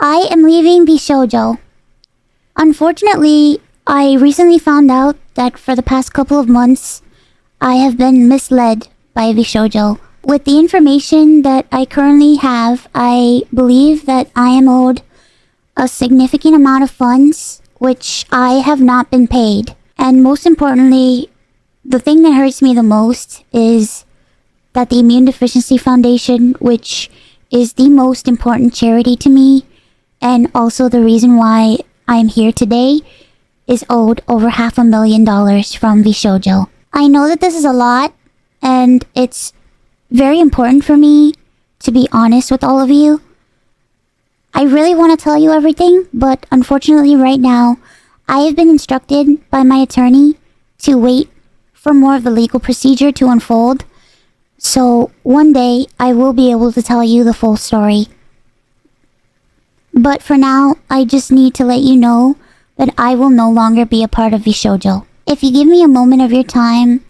I am leaving VShojo. Unfortunately, I recently found out that for the past couple of months, I have been misled by VShojo. With the information that I currently have, I believe that I am owed a significant amount of funds, which I have not been paid. And most importantly, the thing that hurts me the most is that the Immune Deficiency Foundation, which is the most important charity to me, and also the reason why I'm here today, is owed over $500,000 from VShojo. I know that this is a lot, and it's very important for me to be honest with all of you. I really want to tell you everything, but unfortunately right now, I have been instructed by my attorney to wait for more of the legal procedure to unfold. So one day, I will be able to tell you the full story. But for now, I just need to let you know that I will no longer be a part of VShojo. If you give me a moment of your time,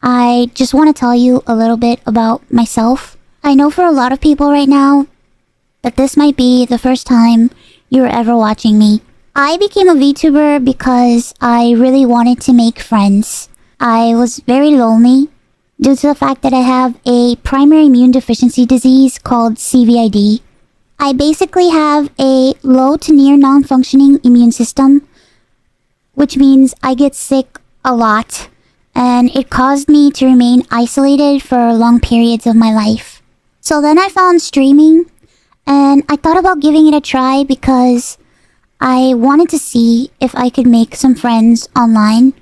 I just want to tell you a little bit about myself. I know for a lot of people right now that this might be the first time you're ever watching me. I became a VTuber because I really wanted to make friends. I was very lonely due to the fact that I have a primary immune deficiency disease called CVID. I basically have a low to near non-functioning immune system, which means I get sick a lot, and it caused me to remain isolated for long periods of my life. So then I found streaming, and I thought about giving it a try because I wanted to see if I could make some friends online,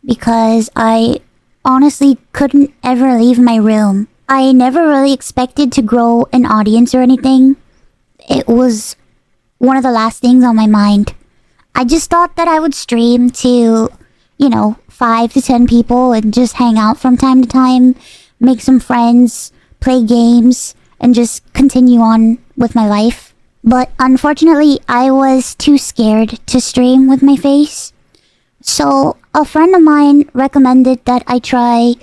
because I honestly couldn't ever leave my room. I never really expected to grow an audience or anything. It was one of the last things on my mind. I just thought that I would stream to, 5 to 10 people and just hang out from time to time, make some friends, play games, and just continue on with my life. But unfortunately, I was too scared to stream with my face. So a friend of mine recommended that I try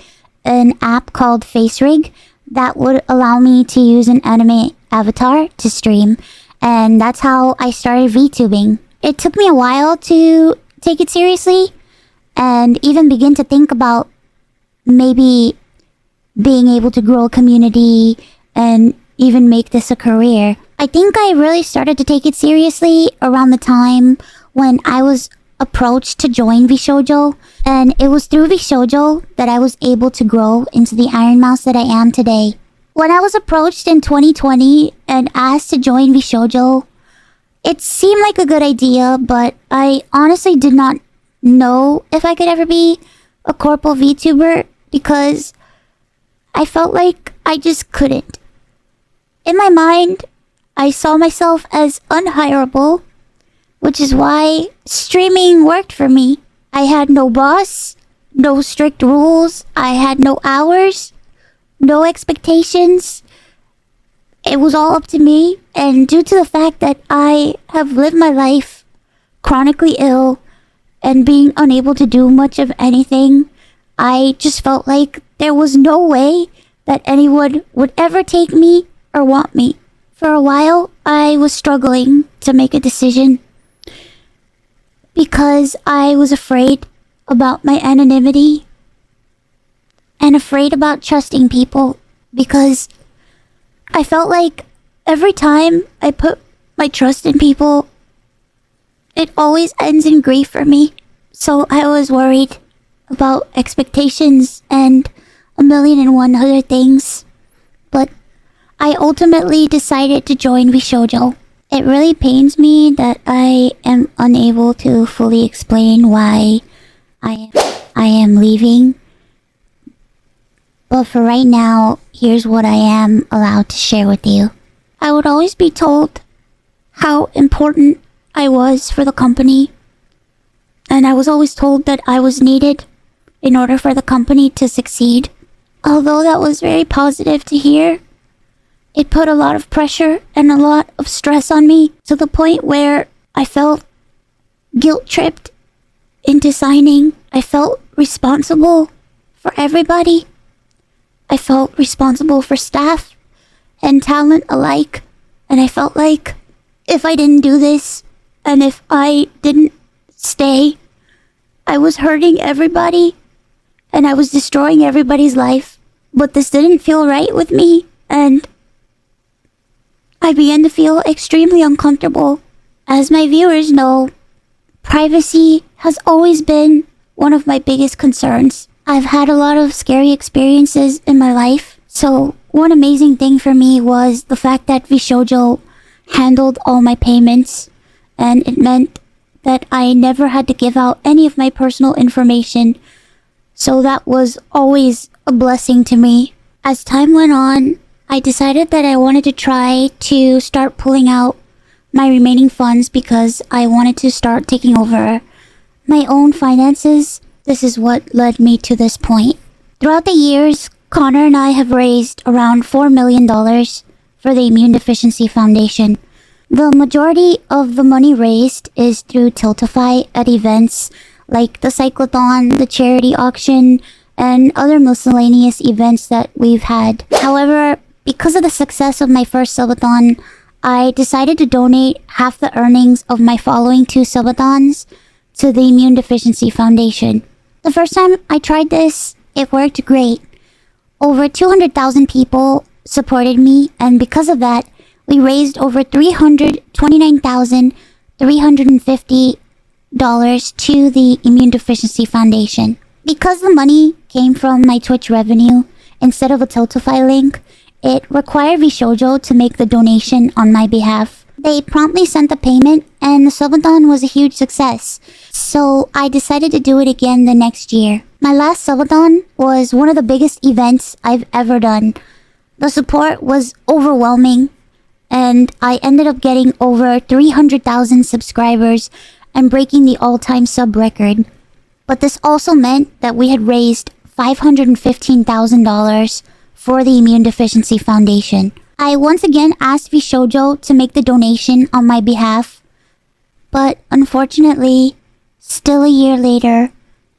an app called FaceRig that would allow me to use an anime avatar to stream. And that's how I started VTubing. It took me a while to take it seriously and even begin to think about maybe being able to grow a community and even make this a career. I think I really started to take it seriously around the time when I was approached to join VShojo, and it was through VShojo that I was able to grow into the Ironmouse that I am today. When I was approached in 2020 and asked to join VShojo, it seemed like a good idea, but I honestly did not know if I could ever be a corporal VTuber because I felt like I just couldn't. In my mind, I saw myself as unhireable, which is why streaming worked for me. I had no boss, no strict rules, I had no hours, no expectations. It was all up to me, and due to the fact that I have lived my life chronically ill and being unable to do much of anything, I just felt like there was no way that anyone would ever take me or want me. For a while, I was struggling to make a decision because I was afraid about my anonymity and afraid about trusting people because I felt like every time I put my trust in people, it always ends in grief for me. So I was worried about expectations and 1,000,001 other things. But I ultimately decided to join VShojo. It really pains me that I am unable to fully explain why I am leaving. But for right now, here's what I am allowed to share with you. I would always be told how important I was for the company. And I was always told that I was needed in order for the company to succeed. Although that was very positive to hear, it put a lot of pressure and a lot of stress on me to the point where I felt guilt-tripped into signing. I felt responsible for everybody. I felt responsible for staff and talent alike. And I felt like if I didn't do this and if I didn't stay, I was hurting everybody and I was destroying everybody's life. But this didn't feel right with me, and I began to feel extremely uncomfortable. As my viewers know, privacy has always been one of my biggest concerns. I've had a lot of scary experiences in my life, so one amazing thing for me was the fact that VShojo handled all my payments, and it meant that I never had to give out any of my personal information, so that was always a blessing to me. As time went on, I decided that I wanted to try to start pulling out my remaining funds because I wanted to start taking over my own finances. This is what led me to this point. Throughout the years, Connor and I have raised around $4 million for the Immune Deficiency Foundation. The majority of the money raised is through Tiltify at events like the Cyclothon, the charity auction, and other miscellaneous events that we've had. However, because of the success of my first subathon, I decided to donate half the earnings of my following 2 subathons to the Immune Deficiency Foundation. The first time I tried this, it worked great. Over 200,000 people supported me, and because of that, we raised over $329,350 to the Immune Deficiency Foundation. Because the money came from my Twitch revenue instead of a Tiltify link, it required VShojo to make the donation on my behalf. They promptly sent the payment, and the subathon was a huge success, so I decided to do it again the next year. My last subathon was one of the biggest events I've ever done. The support was overwhelming, and I ended up getting over 300,000 subscribers and breaking the all-time sub record. But this also meant that we had raised $515,000 for the Immune Deficiency Foundation. I once again asked VShojo to make the donation on my behalf, but unfortunately, still a year later,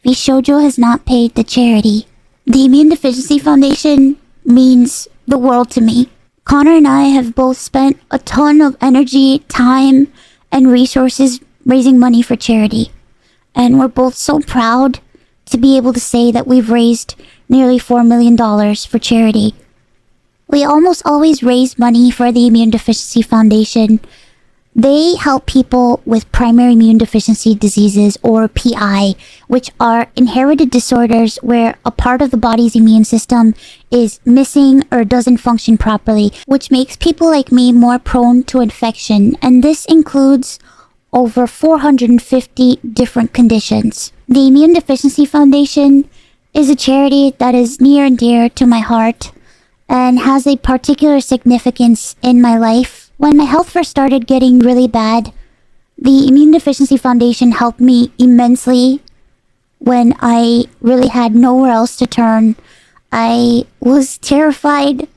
VShojo has not paid the charity. The Immune Deficiency Foundation means the world to me. Connor and I have both spent a ton of energy, time, and resources raising money for charity. And we're both so proud to be able to say that we've raised nearly $4 million for charity. We almost always raise money for the Immune Deficiency Foundation. They help people with primary immune deficiency diseases, or PI, which are inherited disorders where a part of the body's immune system is missing or doesn't function properly, which makes people like me more prone to infection, and this includes over 450 different conditions. The Immune Deficiency Foundation is a charity that is near and dear to my heart and has a particular significance in my life. When my health first started getting really bad, the Immune Deficiency Foundation helped me immensely when I really had nowhere else to turn. I was terrified,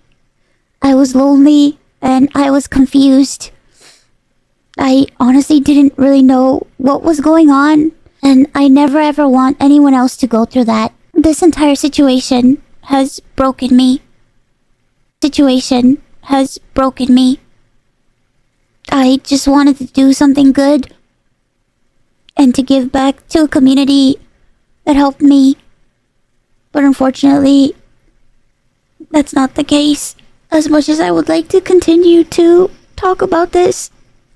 I was lonely, and I was confused. I honestly didn't really know what was going on, and I never ever want anyone else to go through that. This entire situation has broken me. I just wanted to do something good and to give back to a community that helped me. But unfortunately, that's not the case. As much as I would like to continue to talk about this,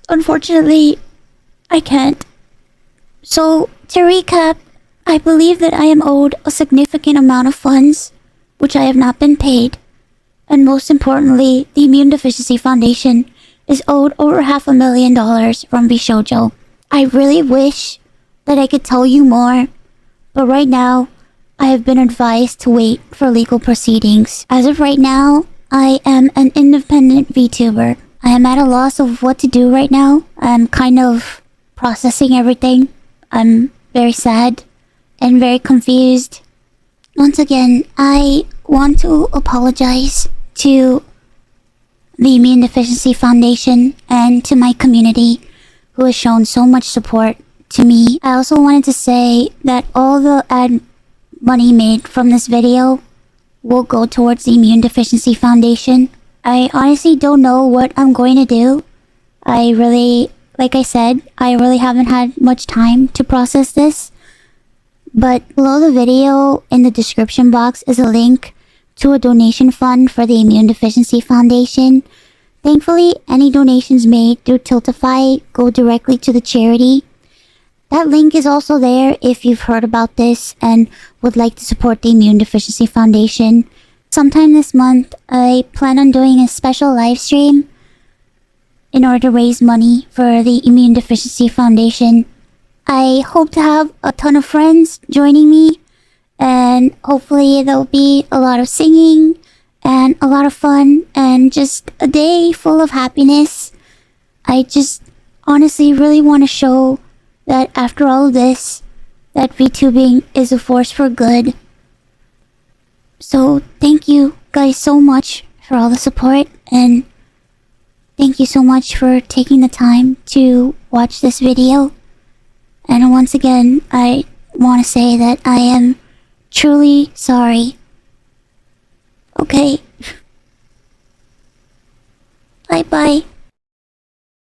unfortunately, I can't. So, to recap, I believe that I am owed a significant amount of funds, which I have not been paid. And most importantly, the Immune Deficiency Foundation is owed over $500,000 from VShojo. I really wish that I could tell you more, but right now, I have been advised to wait for legal proceedings. As of right now, I am an independent VTuber. I am at a loss of what to do right now. I'm kind of processing everything. I'm very sad and very confused. Once again, I want to apologize to the Immune Deficiency Foundation and to my community who has shown so much support to me. I also wanted to say that all the ad money made from this video will go towards the Immune Deficiency Foundation. I honestly don't know what I'm going to do. like I said, I really haven't had much time to process this. But below the video in the description box is a link to a donation fund for the Immune Deficiency Foundation. Thankfully, any donations made through Tiltify go directly to the charity. That link is also there if you've heard about this and would like to support the Immune Deficiency Foundation. Sometime this month, I plan on doing a special live stream in order to raise money for the Immune Deficiency Foundation. I hope to have a ton of friends joining me, and hopefully there'll be a lot of singing and a lot of fun and just a day full of happiness. I just honestly really want to show that after all of this, that VTubing is a force for good. So thank you guys so much for all the support, and thank you so much for taking the time to watch this video. And once again, I want to say that I am truly sorry. Okay. Bye bye.